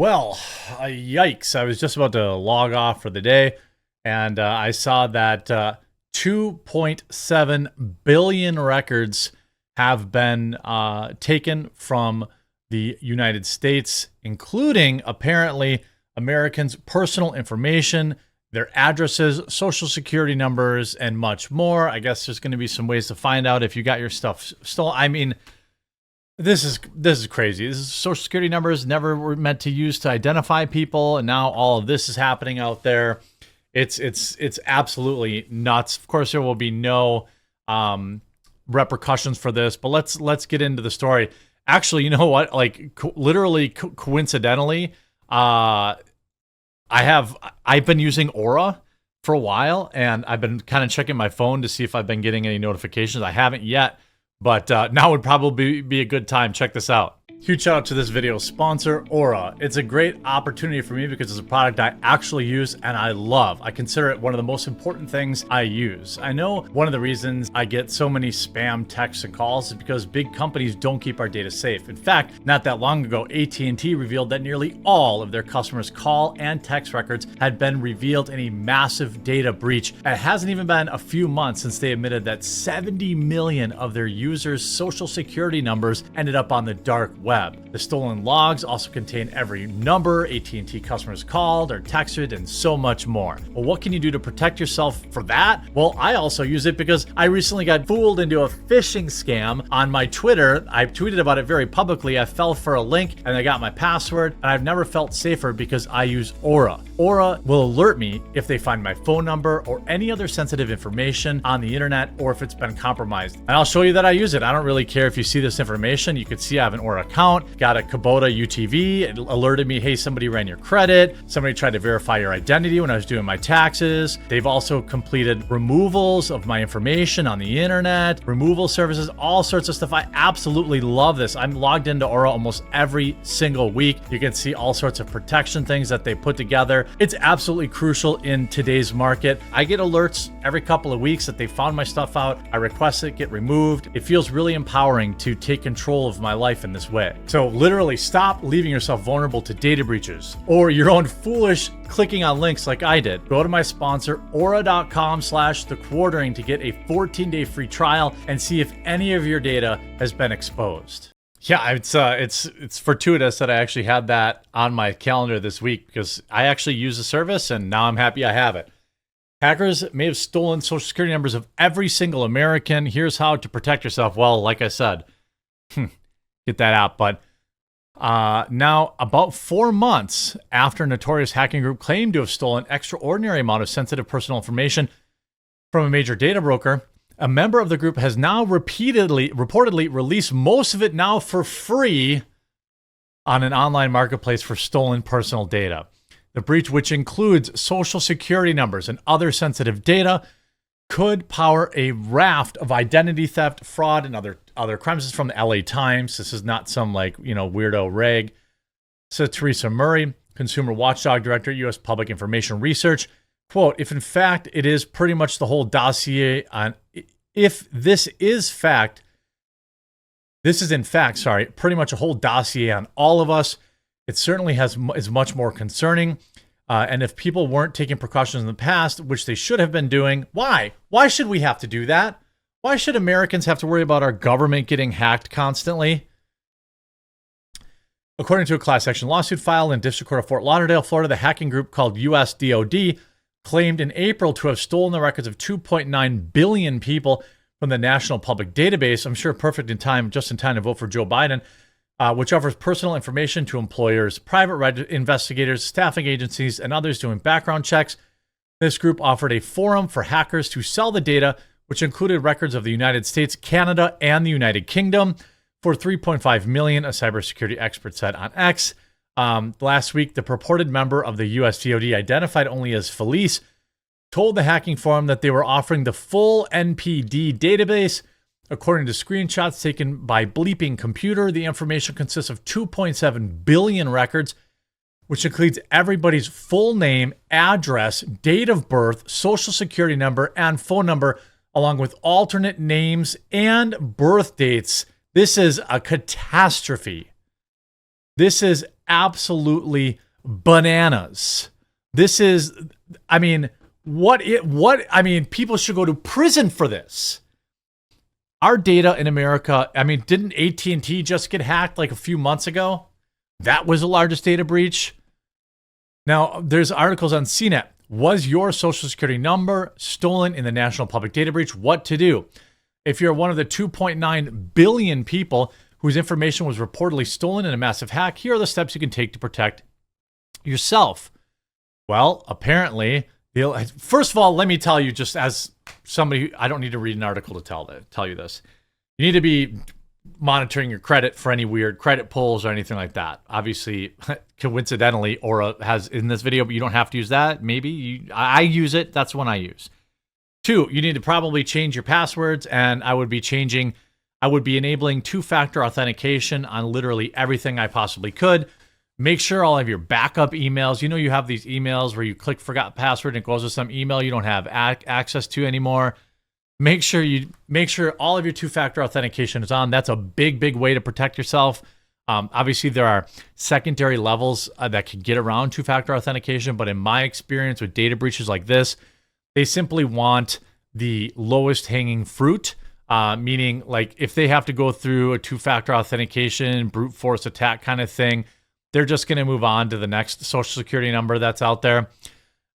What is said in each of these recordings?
Well, yikes. I was just about to log off for the day, and I saw that 2.7 billion records have been taken from the United States, including apparently Americans' personal information, their addresses, social security numbers, and much more. I guess there's going to be some ways to find out if you got your stuff stolen. I mean, this is crazy. This is social security numbers never were meant to use to identify people, and now all of this is happening out there. It's absolutely nuts. Of course, there will be no repercussions for this, but let's get into the story. Actually, you know what? Like literally coincidentally, I've been using Aura for a while, and I've been kind of checking my phone to see if I've been getting any notifications. I haven't yet. But now would probably be a good time. Check this out. Huge shout out to this video sponsor, Aura. It's a great opportunity for me because it's a product I actually use and I love. I consider it one of the most important things I use. I know one of the reasons I get so many spam texts and calls is because big companies don't keep our data safe. In fact, not that long ago, AT&T revealed that nearly all of their customers' call and text records had been revealed in a massive data breach. It hasn't even been a few months since they admitted that 70 million of their users' social security numbers ended up on the dark web. The stolen logs also contain every number AT&T customers called or texted and so much more. Well, what can you do to protect yourself for that? Well, I also use it because I recently got fooled into a phishing scam on my Twitter. I tweeted about it very publicly. I fell for a link and I got my password, and I've never felt safer because I use Aura. Aura will alert me if they find my phone number or any other sensitive information on the internet or if it's been compromised. And I'll show you that I use it. I don't really care if you see this information. You can see I have an Aura account. Got a Kubota UTV. It alerted me, hey, somebody ran your credit. Somebody tried to verify your identity when I was doing my taxes. They've also completed removals of my information on the internet, removal services, all sorts of stuff. I absolutely love this. I'm logged into Aura almost every single week. You can see all sorts of protection things that they put together. It's absolutely crucial in today's market. I get alerts every couple of weeks that they found my stuff out. I request it get removed. It feels really empowering to take control of my life in this way. So literally stop leaving yourself vulnerable to data breaches or your own foolish clicking on links like I did. Go to my sponsor, aura.com/thequartering to get a 14-day free trial and see if any of your data has been exposed. Yeah, it's fortuitous that I actually had that on my calendar this week because I actually use the service and now I'm happy I have it. Hackers may have stolen social security numbers of every single American. Here's how to protect yourself. Well, like I said, get that out. But now, about 4 months after a notorious hacking group claimed to have stolen an extraordinary amount of sensitive personal information from a major data broker, a member of the group has now reportedly released most of it now for free on an online marketplace for stolen personal data. The breach, which includes social security numbers and other sensitive data, could power a raft of identity theft, fraud, and other crimes. This is from the LA Times. This is not some weirdo rag. Says Teresa Murray, Consumer Watchdog Director, U.S. Public Information Research. Quote, if in fact it is pretty much the whole dossier on, if this is fact, this is in fact, pretty much a whole dossier on all of us, it certainly is much more concerning. And if people weren't taking precautions in the past, which they should have been doing, why? Why should we have to do that? Why should Americans have to worry about our government getting hacked constantly? According to a class action lawsuit filed in District Court of Fort Lauderdale, Florida, the hacking group called US DoD claimed in April to have stolen the records of 2.9 billion people from the National Public Database. I'm sure just in time to vote for Joe Biden. Which offers personal information to employers, private investigators, staffing agencies, and others doing background checks. This group offered a forum for hackers to sell the data, which included records of the United States, Canada, and the United Kingdom for $3.5 million, a cybersecurity expert said on X. Last week, the purported member of the US DoD, identified only as Felice, told the hacking forum that they were offering the full NPD database. According to screenshots taken by Bleeping Computer, the information consists of 2.7 billion records, which includes everybody's full name, address, date of birth, social security number, and phone number, along with alternate names and birth dates. This is a catastrophe. This is absolutely bananas. This is, I mean, people should go to prison for this. Our data in America, I mean, didn't AT&T just get hacked like a few months ago? That was the largest data breach. Now, there's articles on CNET. Was your social security number stolen in the National Public Data Breach? What to do? If you're one of the 2.9 billion people whose information was reportedly stolen in a massive hack, here are the steps you can take to protect yourself. Well, apparently, first of all, let me tell you, just as somebody, I don't need to read an article to tell you this. You need to be monitoring your credit for any weird credit pulls or anything like that. Obviously, coincidentally, Aura has in this video, but you don't have to use that. Maybe I use it. That's the one I use. 2, you need to probably change your passwords, and I would be enabling two-factor authentication on literally everything I possibly could. Make sure all of your backup emails, you have these emails where you click forgot password and it goes to some email you don't have access to anymore. Make sure all of your two-factor authentication is on. That's a big, big way to protect yourself. Obviously, there are secondary levels that can get around two-factor authentication, but in my experience with data breaches like this, they simply want the lowest hanging fruit, meaning like if they have to go through a two-factor authentication, brute force attack kind of thing, they're just going to move on to the next social security number that's out there.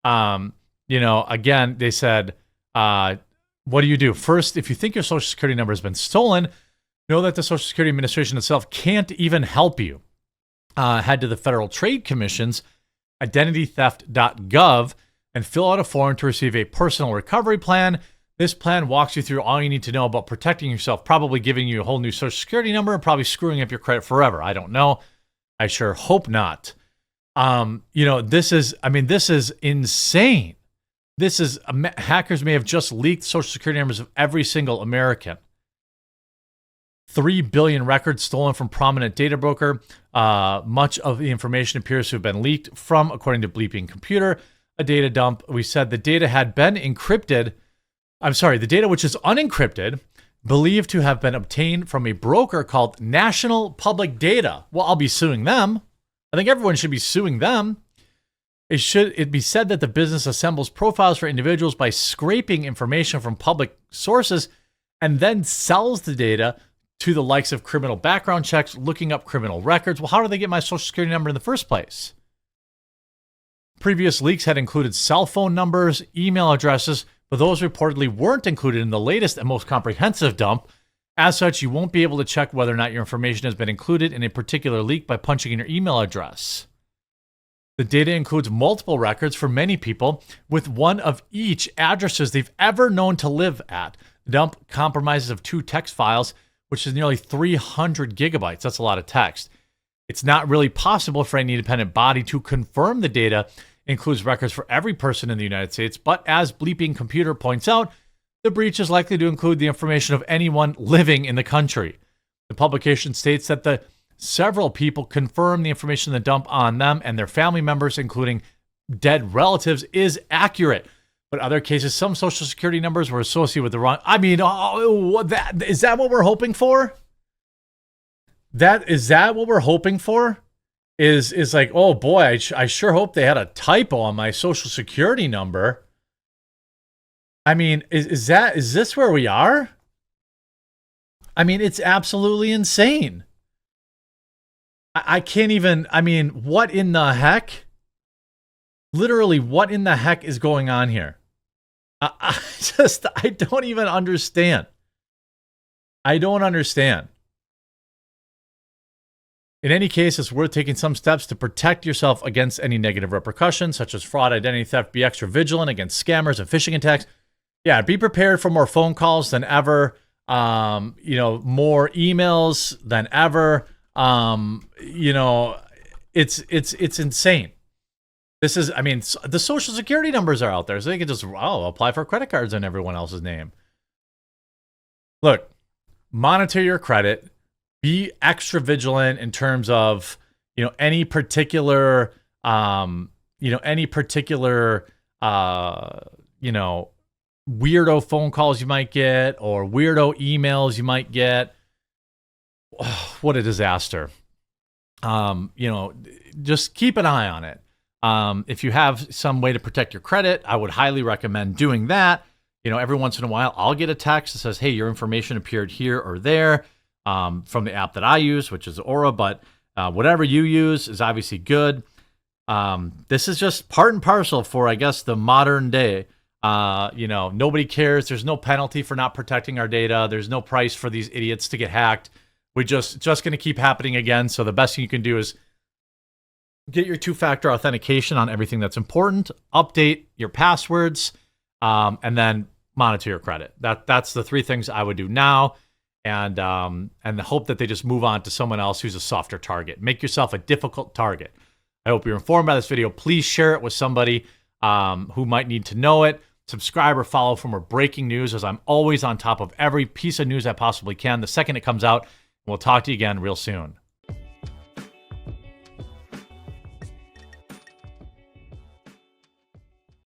Again, they said, what do you do? First, if you think your social security number has been stolen, know that the Social Security Administration itself can't even help you. Head to the Federal Trade Commission's identitytheft.gov and fill out a form to receive a personal recovery plan. This plan walks you through all you need to know about protecting yourself, probably giving you a whole new social security number and probably screwing up your credit forever. I don't know. I sure hope not. This is insane. Hackers may have just leaked social security numbers of every single American. 3 billion records stolen from prominent data broker. Much of the information appears to have been leaked from, according to Bleeping Computer, a data dump. We said the data had been encrypted. The data which is unencrypted, believed to have been obtained from a broker called National Public Data. Well, I'll be suing them. I think everyone should be suing them. It be said that the business assembles profiles for individuals by scraping information from public sources and then sells the data to the likes of criminal background checks, looking up criminal records. Well, how do they get my social security number in the first place? Previous leaks had included cell phone numbers, email addresses, but those reportedly weren't included in the latest and most comprehensive dump. As such, you won't be able to check whether or not your information has been included in a particular leak by punching in your email address. The data includes multiple records for many people, with one of each addresses they've ever known to live at. The dump compromises of 2 text files, which is nearly 300 gigabytes. That's a lot of text. It's not really possible for any independent body to confirm the data includes records for every person in the United States, but as Bleeping Computer points out, the breach is likely to include the information of anyone living in the country. The publication states that several people confirm the information in the dump on them and their family members, including dead relatives, is accurate. But other cases, some social security numbers were associated with the wrong. Is that what we're hoping for? Is that what we're hoping for? Is like, oh boy, I sure hope they had a typo on my social security number. I mean, is this where we are? I mean, it's absolutely insane. I can't even, what in the heck? Literally, what in the heck is going on here? I don't even understand. I don't understand. In any case, it's worth taking some steps to protect yourself against any negative repercussions, such as fraud, identity theft. Be extra vigilant against scammers and phishing attacks. Yeah, be prepared for more phone calls than ever. More emails than ever. It's insane. This is, the social security numbers are out there, so they can just, apply for credit cards in everyone else's name. Look, monitor your credit. Be extra vigilant in terms of, any particular, weirdo phone calls you might get or weirdo emails you might get. Oh, what a disaster. You know, just keep an eye on it. If you have some way to protect your credit, I would highly recommend doing that. You know, every once in a while, I'll get a text that says, hey, your information appeared here or there, from the app that I use, which is Aura, but whatever you use is obviously good. This is just part and parcel for, I guess, the modern day. You know, nobody cares. There's no penalty for not protecting our data. There's no price for these idiots to get hacked. It's just going to keep happening again. So the best thing you can do is get your two-factor authentication on everything that's important, update your passwords, and then monitor your credit. That's the three things I would do now, and hope that they just move on to someone else who's a softer target. Make yourself a difficult target. I hope you're informed by this video. Please share it with somebody who might need to know it. Subscribe or follow for more breaking news, as I'm always on top of every piece of news I possibly can the second it comes out. We'll talk to you again real soon.